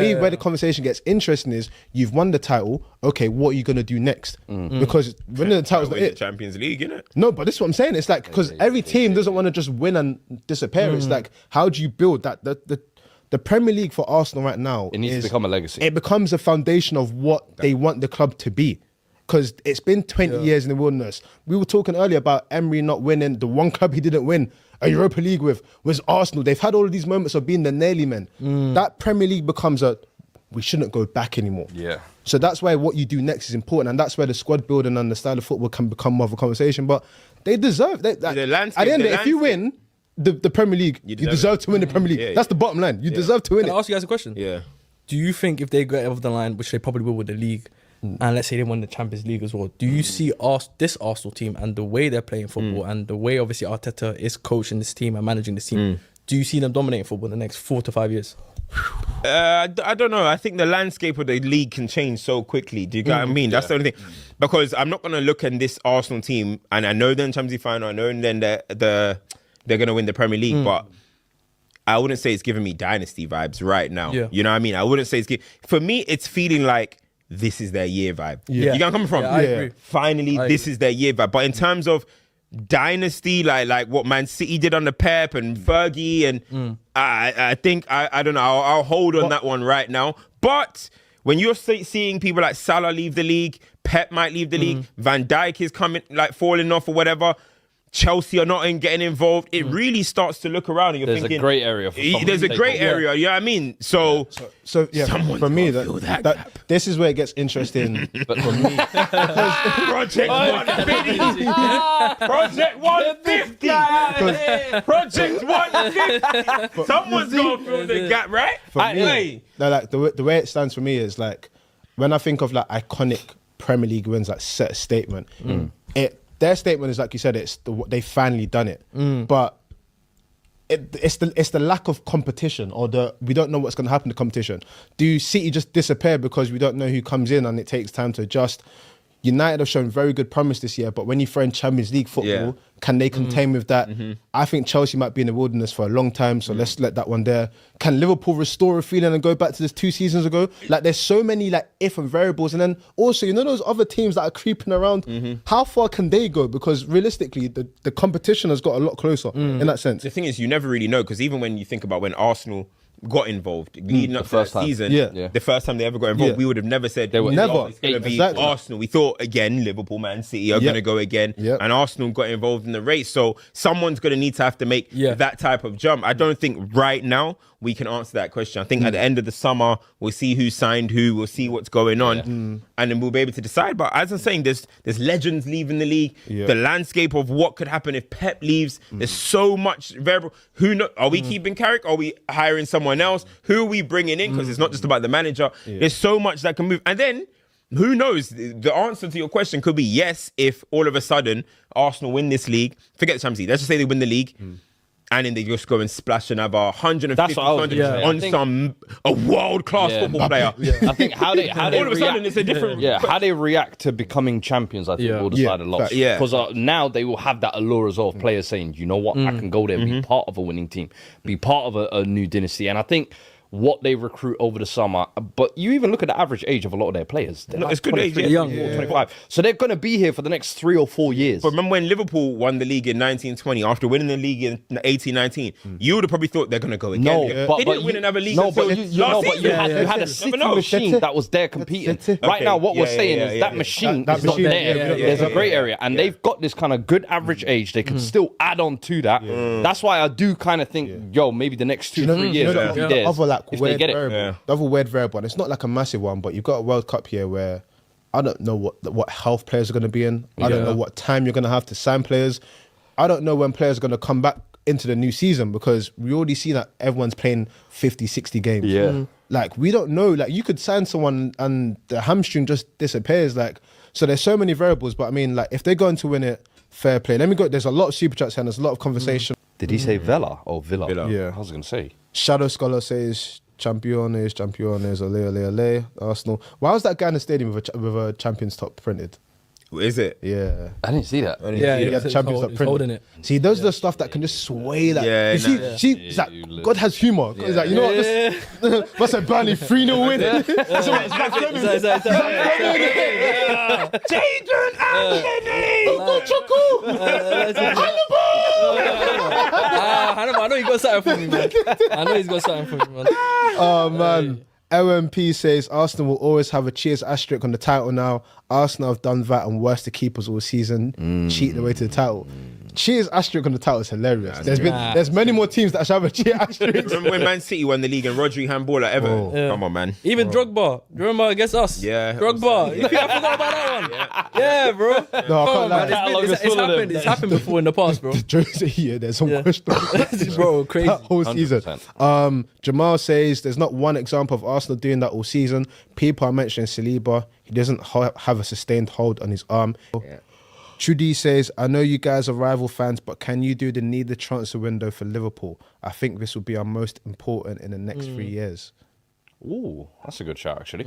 Me, where the conversation gets interesting is you've won the title. Okay, what are you gonna do next? Because winning the title is not the it. Champions League, innit? No, but this is what I'm saying. It's like because every team doesn't want to just win and disappear. It's like how do you build that? The Premier League for Arsenal right now, It needs to become a legacy. It becomes a foundation of what they want the club to be. Because it's been 20 years in the wilderness. We were talking earlier about Emery not winning. The one club he didn't win a Europa League with was Arsenal. They've had all of these moments of being the nearly men. That Premier League becomes we shouldn't go back anymore. Yeah. So that's why what you do next is important. And that's where the squad building and the style of football can become more of a conversation. But they deserve that. The landscape, at the end of it, if you win the Premier League, you deserve to win the Premier League. That's the bottom line. You deserve to win Can it. I ask you guys a question? Yeah. Do you think if they get over the line, which they probably will with the league, and let's say they won the Champions League as well, do you see this Arsenal team and the way they're playing football and the way obviously Arteta is coaching this team and managing this team, do you see them dominating football in the next 4 to 5 years? I don't know. I think the landscape of the league can change so quickly. Do you get what I mean? That's the only thing. Because I'm not going to look at this Arsenal team, and I know they're in Champions League final, I know then they're going to win the Premier League, but I wouldn't say it's giving me dynasty vibes right now. Yeah. You know what I mean? I wouldn't say for me, it's feeling like this is their year vibe. Yeah. You get where I'm coming from? Yeah, I agree. Finally, this is their year vibe. But in terms of dynasty, like what Man City did under Pep and Fergie, and I think, I don't know, I'll hold on that one right now. But when you're seeing people like Salah leave the league, Pep might leave the league, Van Dijk is falling off or whatever, Chelsea are not getting involved, it really starts to look around and you're There's thinking... a grey area for someone There's to a take grey over. area, you know what I mean? So yeah, someone's for me, gotta fill that gap. this is where it gets interesting. But for me, Project 150. Project 150. Project 150. Someone's going to fill the gap, right? For me, like the way it stands for me is like when I think of like iconic Premier League wins, like set a statement. Their statement is like you said, they finally done it, but it's the lack of competition or we don't know what's going to happen to competition. Do City just disappear because we don't know who comes in and it takes time to adjust? United have shown very good promise this year, but when you throw in Champions League football, can they contain with that? I think Chelsea might be in the wilderness for a long time, so let's let that one there. Can Liverpool restore a feeling and go back to this 2 seasons ago? Like there's so many like if and variables, and then also you know those other teams that are creeping around. How far can they go? Because realistically, the competition has got a lot closer in that sense. The thing is, you never really know, because even when you think about when Arsenal got involved leading up to that season, the first time they ever got involved, we would have never said never. It's going to be Exactly. Arsenal. We thought again Liverpool, Man City are going to go again, and Arsenal got involved in the race. So someone's going to need to have to make that type of jump. I don't think right now we can answer that question. I think at the end of the summer we'll see who signed who, we'll see what's going on, and then we'll be able to decide. But as I'm saying, there's legends leaving the league. The landscape of what could happen if Pep leaves, there's so much variable. Who know? Are we keeping Carrick? Are we hiring someone else? Who are we bringing in? Because it's not just about the manager. There's so much that can move. And then, who knows? The answer to your question could be yes, if all of a sudden Arsenal win this league. Forget the Champions League. Let's just say they win the league. And then they just go and splash another 150 on a world-class football player. I think how they all of a sudden it's a different... how they react to becoming champions, I think will decide a lot. Because now they will have that allure as well of players saying, you know what, I can go there, be part of a winning team, be part of a new dynasty. And I think what they recruit over the summer, but you even look at the average age of a lot of their players. They're like it's good age, young, 25. So they're going to be here for the next 3 or 4 years. But remember when Liverpool won the league in 1920 after winning the league in 18-19, you would have probably thought they're going to go again. But they didn't win another league no, until but last season. you had a City machine that was there competing. Right now, what we're saying is that machine is not there. There's a grey area, and they've got this kind of good average age. They can still add on to that. That's why I do kind of think, maybe the next 2-3 years will be theirs if they get it. The other weird variable, and it's not like a massive one, but you've got a World Cup here where I don't know what health players are going to be in. I don't know what time you're going to have to sign players. I don't know when players are going to come back into the new season, because we already see that everyone's playing 50, 60 games. Like, we don't know. Like, you could sign someone and the hamstring just disappears. Like, so there's so many variables. But I mean, like, if they're going to win it, fair play. Let me go. There's a lot of super chats here and there's a lot of conversation. Did he say Villa or Villa? Yeah. I was going to say. Shadow Scholar says Championes, ole, Arsenal. Why was that guy in the stadium with a Champions top printed? Is it? Yeah. I didn't see that. Yeah, Yeah, the Champions League print. holding it. See, those are the stuff that can just sway. Like, Yeah, you see, nah. it's like, God has humor. It's like, you know what? This, what's a Burnley 3-0 win? Jadon Hannibal, I know he got something for me, man. I know he's got something for me, man. Oh, man. LMP says Arsenal will always have a cheers asterisk on the title now. Arsenal have done that and worse to keepers all season. Cheat the way to the title. Cheers asterisk on the title is hilarious. There's many more teams that should have a cheer asterisk. Remember when Man City won the league and Rodri handball at Everton? Yeah. Come on, man. Even Drogba. Remember against us? Yeah. Drogba. I forgot about that one. Yeah, bro. No, I can't lie. It's happened before in the past, bro. There's some questions. Bro, crazy. That whole season. 100%. Jamal says there's not one example of Arsenal doing that all season. People are mentioning Saliba. He doesn't have a sustained hold on his arm. Yeah. Trudy says, I know you guys are rival fans, but can you do the needed transfer window for Liverpool? I think this will be our most important in the next 3 years. Ooh, that's a good shout, actually.